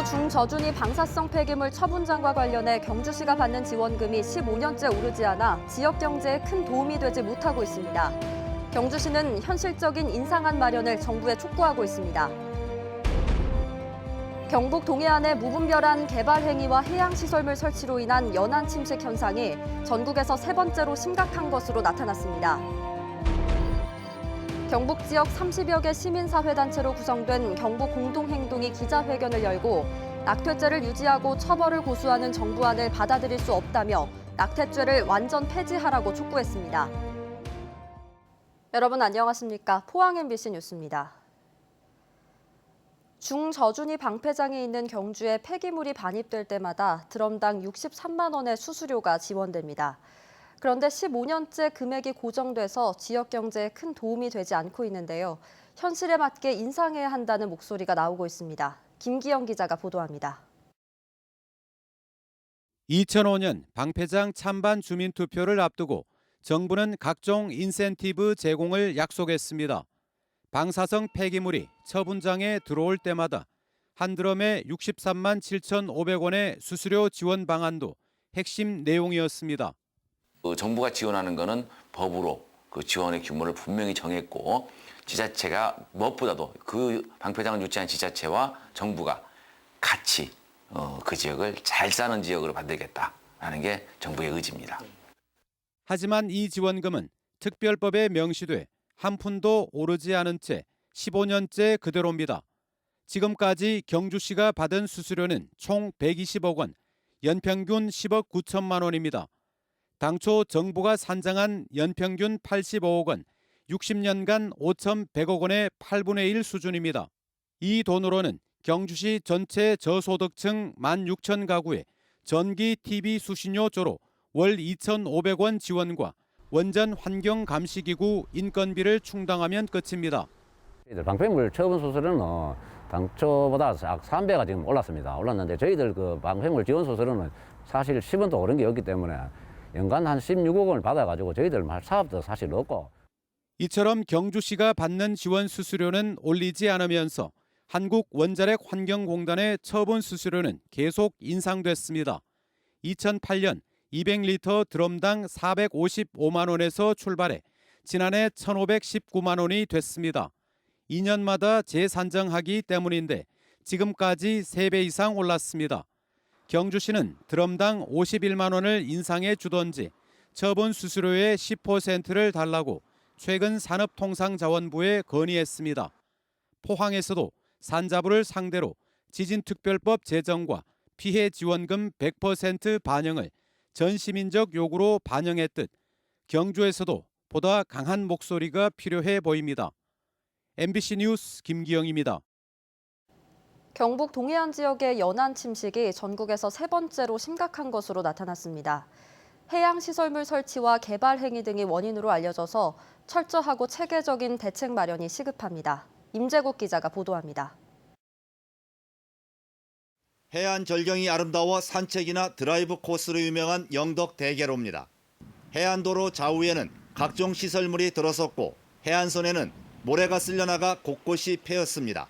중저준위 방사성 폐기물 처분장과 관련해 경주시가 받는 지원금이 15년째 오르지 않아 지역 경제에 큰 도움이 되지 못하고 있습니다. 경주시는 현실적인 인상안 마련을 정부에 촉구하고 있습니다. 경북 동해안의 무분별한 개발 행위와 해양시설물 설치로 인한 연안 침식 현상이 전국에서 세 번째로 심각한 것으로 나타났습니다. 경북 지역 30여 개 시민사회단체로 구성된 경북 공동행동이 기자회견을 열고 낙태죄를 유지하고 처벌을 고수하는 정부안을 받아들일 수 없다며 낙태죄를 완전 폐지하라고 촉구했습니다. 여러분 안녕하십니까? 포항 MBC 뉴스입니다. 중저준위 방패장이 있는 경주에 폐기물이 반입될 때마다 드럼당 63만 원의 수수료가 지원됩니다. 그런데 15년째 금액이 고정돼서 지역 경제에 큰 도움이 되지 않고 있는데요. 현실에 맞게 인상해야 한다는 목소리가 나오고 있습니다. 김기영 기자가 보도합니다. 2005년 방패장 찬반 주민투표를 앞두고 정부는 각종 인센티브 제공을 약속했습니다. 방사성 폐기물이 처분장에 들어올 때마다 한 드럼에 63만 7,500원의 수수료 지원 방안도 핵심 내용이었습니다. 정부가 지원하는 것은 법으로 그 지원의 규모를 분명히 정했고 지자체가 무엇보다도 그 방패장을 유치한 지자체와 정부가 같이 그 지역을 잘 사는 지역으로 만들겠다라는 게 정부의 의지입니다. 하지만 이 지원금은 특별법에 명시돼 한 푼도 오르지 않은 채 15년째 그대로입니다. 지금까지 경주시가 받은 수수료는 총 120억 원, 연평균 10억 9천만 원입니다. 당초 정부가 산정한 연평균 85억 원, 60년간 5,100억 원의 8분의 1 수준입니다. 이 돈으로는 경주시 전체 저소득층 16,000가구에 전기 TV 수신료 조로 월 2,500원 지원과 원전 환경 감시기구 인건비를 충당하면 끝입니다. 방패물 처분 수수료는 당초보다 3배가 지금 올랐습니다. 올랐는데 저희들 그 방패물 지원 수수료는 사실 10원도 오른 게 없기 때문에 연간 한 16억 원을 받아가지고 저희들 할 사업도 사실 없고. 이처럼 경주시가 받는 지원 수수료는 올리지 않으면서 한국원자력환경공단의 처분 수수료는 계속 인상됐습니다. 2008년 200리터 드럼당 455만 원에서 출발해 지난해 1,519만 원이 됐습니다. 2년마다 재산정하기 때문인데 지금까지 3배 이상 올랐습니다. 경주시는 드럼당 51만 원을 인상해 주던지 처분 수수료의 10%를 달라고 최근 산업통상자원부에 건의했습니다. 포항에서도 산자부를 상대로 지진특별법 제정과 피해 지원금 100% 반영을 전시민적 요구로 반영했듯 경주에서도 보다 강한 목소리가 필요해 보입니다. MBC 뉴스 김기영입니다. 경북 동해안 지역의 연안 침식이 전국에서 세 번째로 심각한 것으로 나타났습니다. 해양시설물 설치와 개발 행위 등이 원인으로 알려져서 철저하고 체계적인 대책 마련이 시급합니다. 임재국 기자가 보도합니다. 해안 절경이 아름다워 산책이나 드라이브 코스로 유명한 영덕 대계로입니다. 해안도로 좌우에는 각종 시설물이 들어섰고 해안선에는 모래가 쓸려나가 곳곳이 패였습니다.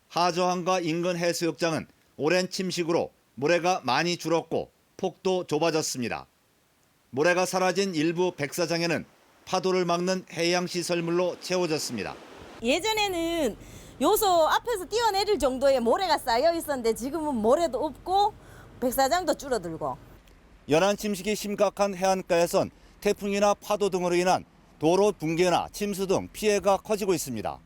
하저항과 인근 해수욕장은 오랜 침식으로 모래가 많이 줄었고 폭도 좁아졌습니다. 모래가 사라진 일부 백사장에는 파도를 막는 해양시설물로 채워졌습니다. 예전에는 요소 앞에서 뛰어내릴 정도의 모래가 쌓여 있었는데 지금은 모래도 없고 백사장도 줄어들고. 연안 침식이 심각한 해안가에선 태풍이나 파도 등으로 인한 도로 붕괴나 침수 등 피해가 커지고 있습니다.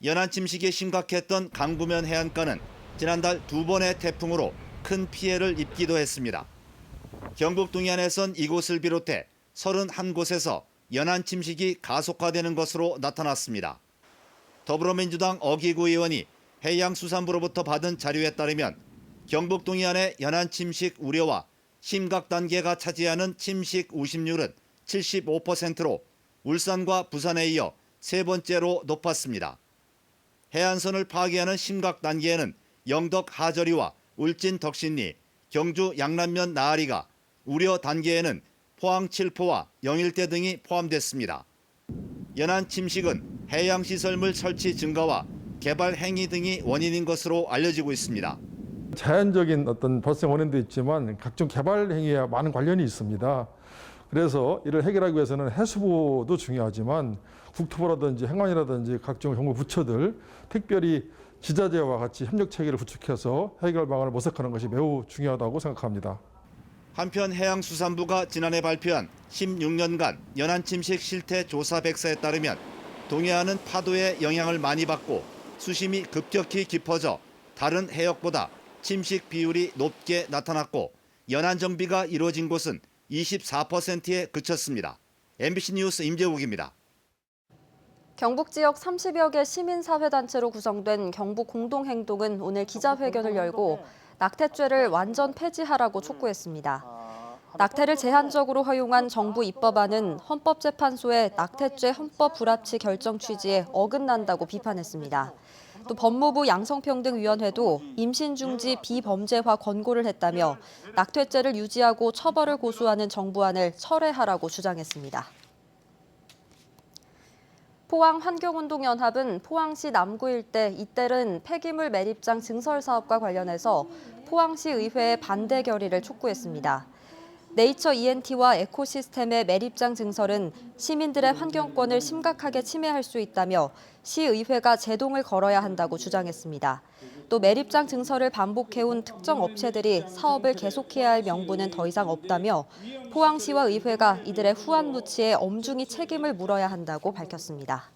연안 침식이 심각했던 강구면 해안가는 지난달 2번의 태풍으로 큰 피해를 입기도 했습니다. 경북 동해안에선 이곳을 비롯해 31곳에서 연안 침식이 가속화되는 것으로 나타났습니다. 더불어민주당 어기구 의원이 해양수산부로부터 받은 자료에 따르면 경북 동해안의 연안 침식 우려와 심각 단계가 차지하는 침식 우심률은 75%로 울산과 부산에 이어 세 번째로 높았습니다. 해안선을 파괴하는 심각 단계에는 영덕 하저리와 울진 덕신리, 경주 양남면 나아리가, 우려 단계에는 포항 칠포와 영일대 등이 포함됐습니다. 연안 침식은 해양시설물 설치 증가와 개발 행위 등이 원인인 것으로 알려지고 있습니다. 자연적인 어떤 발생 원인도 있지만 각종 개발 행위와 많은 관련이 있습니다. 그래서 이를 해결하기 위해서는 해수부도 중요하지만 국토부라든지 행안이라든지 각종 정부 부처들, 특별히 지자체와 같이 협력 체계를 구축해서 해결 방안을 모색하는 것이 매우 중요하다고 생각합니다. 한편 해양수산부가 지난해 발표한 16년간 연안침식 실태 조사 백서에 따르면 동해안은 파도의 영향을 많이 받고 수심이 급격히 깊어져 다른 해역보다 침식 비율이 높게 나타났고 연안 정비가 이루어진 곳은 24%에 그쳤습니다. MBC 뉴스 임재욱입니다. 경북 지역 30여 개 시민사회단체로 구성된 경북 공동행동은 오늘 기자회견을 열고 낙태죄를 완전 폐지하라고 촉구했습니다. 낙태를 제한적으로 허용한 정부 입법안은 헌법재판소의 낙태죄 헌법 불합치 결정 취지에 어긋난다고 비판했습니다. 또 법무부 양성평등위원회도 임신 중지 비범죄화 권고를 했다며 낙태죄를 유지하고 처벌을 고수하는 정부안을 철회하라고 주장했습니다. 포항환경운동연합은 포항시 남구 일대 이태른 폐기물 매립장 증설 사업과 관련해서 포항시 의회에 반대 결의를 촉구했습니다. 네이처 ENT와 에코시스템의 매립장 증설은 시민들의 환경권을 심각하게 침해할 수 있다며 시의회가 제동을 걸어야 한다고 주장했습니다. 또 매립장 증설을 반복해온 특정 업체들이 사업을 계속해야 할 명분은 더 이상 없다며 포항시와 의회가 이들의 후한 무치에 엄중히 책임을 물어야 한다고 밝혔습니다.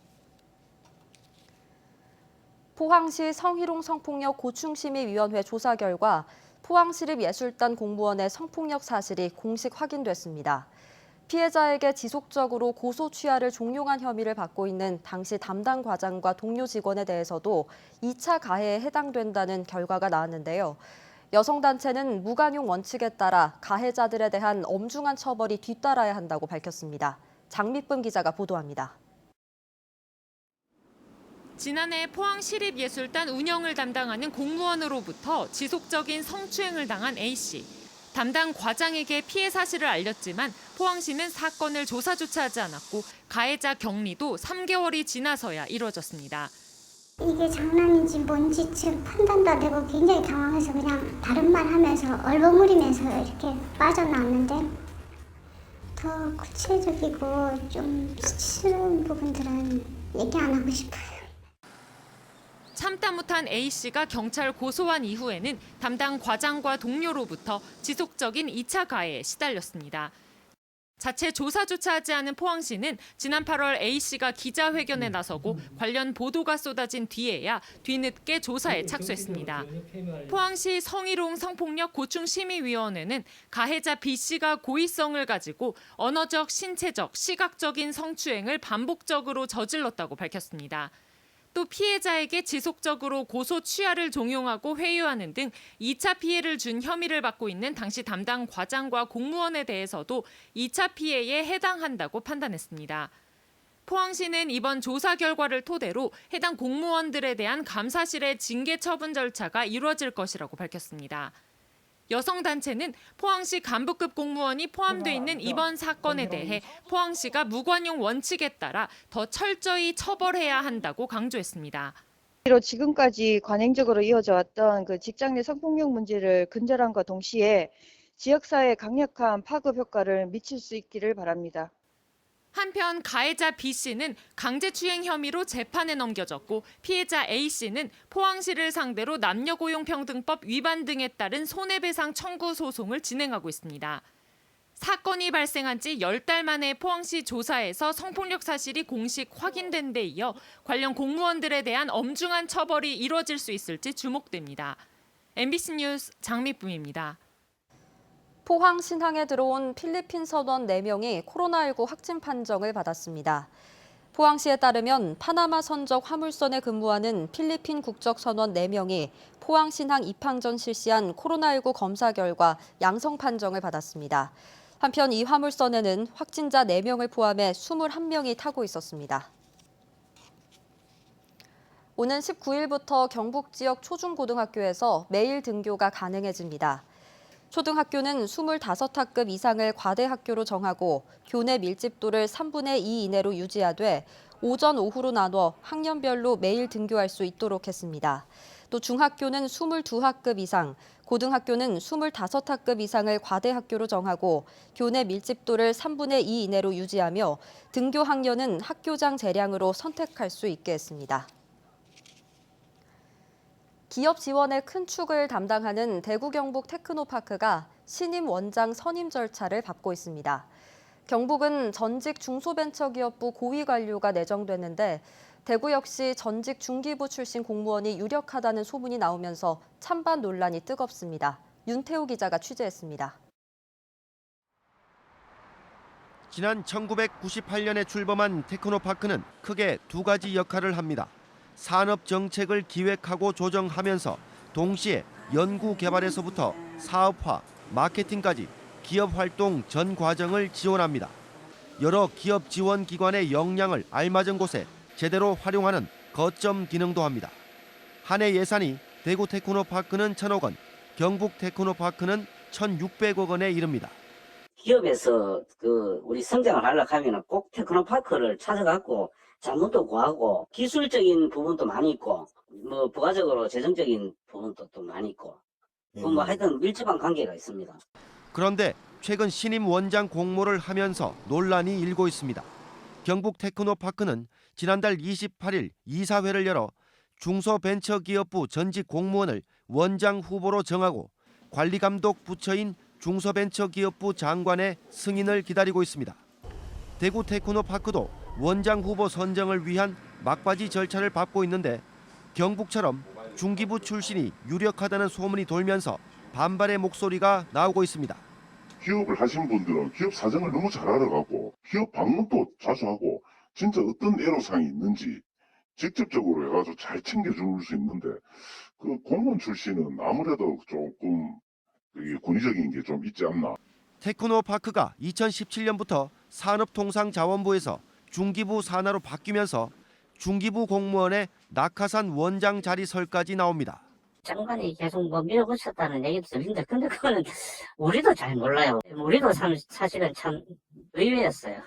포항시 성희롱 성폭력 고충심의위원회 조사 결과 포항시립예술단 공무원의 성폭력 사실이 공식 확인됐습니다. 피해자에게 지속적으로 고소 취하를 종용한 혐의를 받고 있는 당시 담당 과장과 동료 직원에 대해서도 2차 가해에 해당된다는 결과가 나왔는데요. 여성단체는 무관용 원칙에 따라 가해자들에 대한 엄중한 처벌이 뒤따라야 한다고 밝혔습니다. 장미쁨 기자가 보도합니다. 지난해 포항시립예술단 운영을 담당하는 공무원으로부터 지속적인 성추행을 당한 A씨. 담당 과장에게 피해 사실을 알렸지만 포항시는 사건을 조사조차 하지 않았고 가해자 격리도 3개월이 지나서야 이루어졌습니다. 이게 장난인지 뭔지 지금 판단도 안 되고 굉장히 당황해서 그냥 다른 말 하면서 얼버무리면서 이렇게 빠져나왔는데 더 구체적이고 좀 수치스러운 부분들은 얘기 안 하고 싶어요. 참다 못한 A씨가 경찰 고소한 이후에는 담당 과장과 동료로부터 지속적인 2차 가해에 시달렸습니다. 자체 조사조차 하지 않은 포항시는 지난 8월 A씨가 기자회견에 나서고 관련 보도가 쏟아진 뒤에야 뒤늦게 조사에 착수했습니다. 포항시 성희롱 성폭력 고충심의위원회는 가해자 B씨가 고의성을 가지고 언어적, 신체적, 시각적인 성추행을 반복적으로 저질렀다고 밝혔습니다. 또 피해자에게 지속적으로 고소 취하를 종용하고 회유하는 등 2차 피해를 준 혐의를 받고 있는 당시 담당 과장과 공무원에 대해서도 2차 피해에 해당한다고 판단했습니다. 포항시는 이번 조사 결과를 토대로 해당 공무원들에 대한 감사실의 징계 처분 절차가 이루어질 것이라고 밝혔습니다. 여성단체는 포항시 간부급 공무원이 포함돼 있는 이번 사건에 대해 포항시가 무관용 원칙에 따라 더 철저히 처벌해야 한다고 강조했습니다. 지금까지 관행적으로 이어져 왔던 그 직장 내 성폭력 문제를 근절함과 동시에 지역사회에 강력한 파급 효과를 미칠 수 있기를 바랍니다. 한편 가해자 B씨는 강제추행 혐의로 재판에 넘겨졌고 피해자 A씨는 포항시를 상대로 남녀고용평등법 위반 등에 따른 손해배상 청구 소송을 진행하고 있습니다. 사건이 발생한 지 10달 만에 포항시 조사에서 성폭력 사실이 공식 확인된 데 이어 관련 공무원들에 대한 엄중한 처벌이 이루어질 수 있을지 주목됩니다. MBC 뉴스 장미쁨입니다. 포항 신항에 들어온 필리핀 선원 4명이 코로나19 확진 판정을 받았습니다. 포항시에 따르면 파나마 선적 화물선에 근무하는 필리핀 국적 선원 4명이 포항 신항 입항 전 실시한 코로나19 검사 결과 양성 판정을 받았습니다. 한편 이 화물선에는 확진자 4명을 포함해 21명이 타고 있었습니다. 오는 19일부터 경북 지역 초중고등학교에서 매일 등교가 가능해집니다. 초등학교는 25학급 이상을 과대 학교로 정하고 교내 밀집도를 3분의 2 이내로 유지하되 오전, 오후로 나눠 학년별로 매일 등교할 수 있도록 했습니다. 또 중학교는 22학급 이상, 고등학교는 25학급 이상을 과대학교로 정하고 교내 밀집도를 3분의 2 이내로 유지하며 등교 학년은 학교장 재량으로 선택할 수 있게 했습니다. 기업 지원의 큰 축을 담당하는 대구 경북 테크노파크가 신임 원장 선임 절차를 밟고 있습니다. 경북은 전직 중소벤처기업부 고위 관료가 내정됐는데 대구 역시 전직 중기부 출신 공무원이 유력하다는 소문이 나오면서 찬반 논란이 뜨겁습니다. 윤태우 기자가 취재했습니다. 지난 1998년에 출범한 테크노파크는 크게 두 가지 역할을 합니다. 산업 정책을 기획하고 조정하면서 동시에 연구 개발에서부터 사업화, 마케팅까지 기업 활동 전 과정을 지원합니다. 여러 기업 지원 기관의 역량을 알맞은 곳에 제대로 활용하는 거점 기능도 합니다. 한 해 예산이 대구 테크노파크는 1,000억 원, 경북 테크노파크는 1,600억 원에 이릅니다. 기업에서 우리 성장을 하려고 하면 꼭 테크노파크를 찾아갖고 자문도 구하고 기술적인 부분도 많이 있고 뭐 부가적으로 재정적인 부분도 또 많이 있고 뭐 하여튼 밀접한 관계가 있습니다. 그런데 최근 신임 원장 공모를 하면서 논란이 일고 있습니다. 경북 테크노파크는 지난달 28일 이사회를 열어 중소벤처기업부 전직 공무원을 원장 후보로 정하고 관리감독 부처인 중소벤처기업부 장관의 승인을 기다리고 있습니다. 대구 테크노파크도 원장 후보 선정을 위한 막바지 절차를 밟고 있는데 경북처럼 중기부 출신이 유력하다는 소문이 돌면서 반발의 목소리가 나오고 있습니다. 기업을 하신 분들은 기업 사정을 너무 잘 알아가고 기업 방문도 자주 하고 진짜 어떤 애로사항이 있는지 직접적으로 해가지고 잘 챙겨줄 수 있는데 그 공무원 출신은 아무래도 조금 권위적인 게 좀 있지 않나. 테크노파크가 2017년부터 산업통상자원부에서 중기부 산하로 바뀌면서 중기부 공무원의 낙하산 원장 자리설까지 나옵니다. 장관이 계속 뭐 밀어붙였다는 얘기도 들리는데 근데 그거는 우리도 잘 몰라요. 우리도 사실은 참 의외였어요.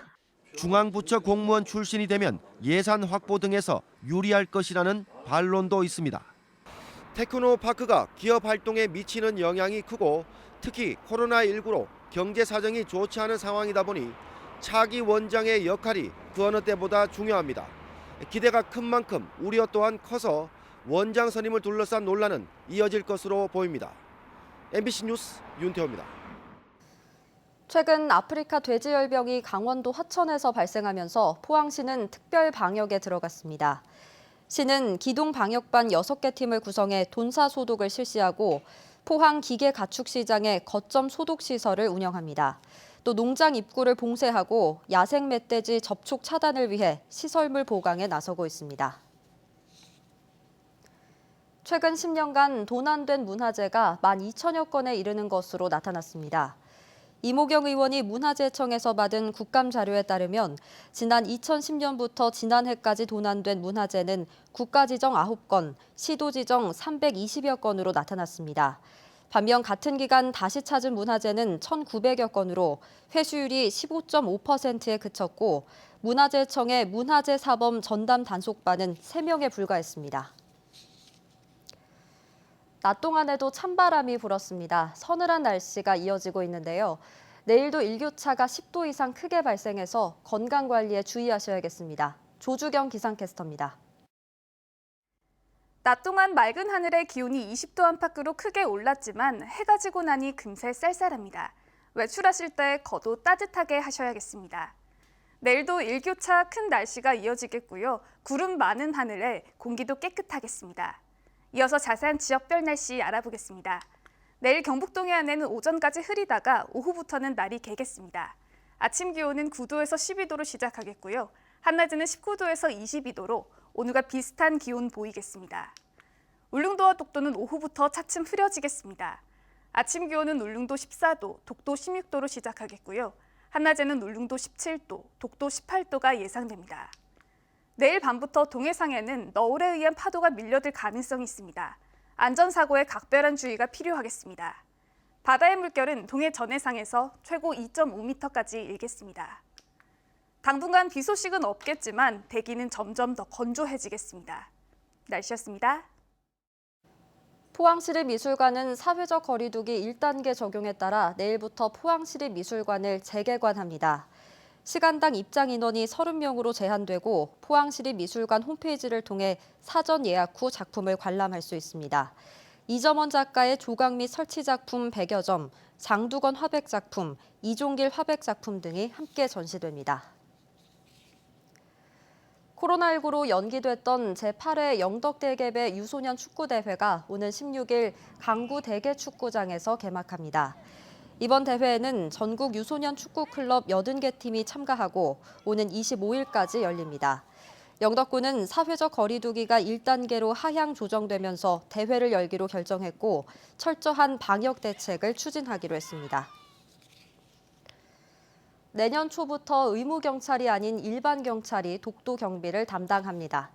중앙부처 공무원 출신이 되면 예산 확보 등에서 유리할 것이라는 반론도 있습니다. 테크노파크가 기업 활동에 미치는 영향이 크고 특히 코로나19로 경제 사정이 좋지 않은 상황이다 보니 차기 원장의 역할이 그 어느 때보다 중요합니다. 기대가 큰 만큼 우려 또한 커서 원장 선임을 둘러싼 논란은 이어질 것으로 보입니다. MBC 뉴스 윤태호입니다. 최근 아프리카 돼지열병이 강원도 화천에서 발생하면서 포항시는 특별 방역에 들어갔습니다. 시는 기동방역반 6개 팀을 구성해 돈사 소독을 실시하고 포항 기계가축시장에 거점 소독시설을 운영합니다. 또 농장 입구를 봉쇄하고 야생 멧돼지 접촉 차단을 위해 시설물 보강에 나서고 있습니다. 최근 10년간 도난된 문화재가 12,000여 건에 이르는 것으로 나타났습니다. 이모경 의원이 문화재청에서 받은 국감 자료에 따르면 지난 2010년부터 지난해까지 도난된 문화재는 국가지정 9건, 시도지정 320여 건으로 나타났습니다. 반면 같은 기간 다시 찾은 문화재는 1,900여 건으로 회수율이 15.5%에 그쳤고 문화재청의 문화재사범 전담 단속반은 3명에 불과했습니다. 낮 동안에도 찬바람이 불었습니다. 서늘한 날씨가 이어지고 있는데요. 내일도 일교차가 10도 이상 크게 발생해서 건강관리에 주의하셔야겠습니다. 조주경 기상캐스터입니다. 낮 동안 맑은 하늘에 기온이 20도 안팎으로 크게 올랐지만 해가 지고 나니 금세 쌀쌀합니다. 외출하실 때 겉옷 따뜻하게 하셔야겠습니다. 내일도 일교차 큰 날씨가 이어지겠고요. 구름 많은 하늘에 공기도 깨끗하겠습니다. 이어서 자세한 지역별 날씨 알아보겠습니다. 내일 경북 동해안에는 오전까지 흐리다가 오후부터는 날이 개겠습니다. 아침 기온은 9도에서 12도로 시작하겠고요. 한낮에는 19도에서 22도로 오늘과 비슷한 기온 보이겠습니다. 울릉도와 독도는 오후부터 차츰 흐려지겠습니다. 아침 기온은 울릉도 14도, 독도 16도로 시작하겠고요. 한낮에는 울릉도 17도, 독도 18도가 예상됩니다. 내일 밤부터 동해상에는 너울에 의한 파도가 밀려들 가능성이 있습니다. 안전사고에 각별한 주의가 필요하겠습니다. 바다의 물결은 동해 전해상에서 최고 2.5m까지 일겠습니다. 당분간 비 소식은 없겠지만 대기는 점점 더 건조해지겠습니다. 날씨였습니다. 포항시립미술관은 사회적 거리두기 1단계 적용에 따라 내일부터 포항시립미술관을 재개관합니다. 시간당 입장 인원이 30명으로 제한되고 포항시립미술관 홈페이지를 통해 사전 예약 후 작품을 관람할 수 있습니다. 이점원 작가의 조각 및 설치 작품 100여 점, 장두건 화백 작품, 이종길 화백 작품 등이 함께 전시됩니다. 코로나19로 연기됐던 제8회 영덕대개배 유소년 축구대회가 오는 16일 강구 대개축구장에서 개막합니다. 이번 대회에는 전국 유소년 축구클럽 80개 팀이 참가하고 오는 25일까지 열립니다. 영덕구는 사회적 거리두기가 1단계로 하향 조정되면서 대회를 열기로 결정했고 철저한 방역 대책을 추진하기로 했습니다. 내년 초부터 의무 경찰이 아닌 일반 경찰이 독도 경비를 담당합니다.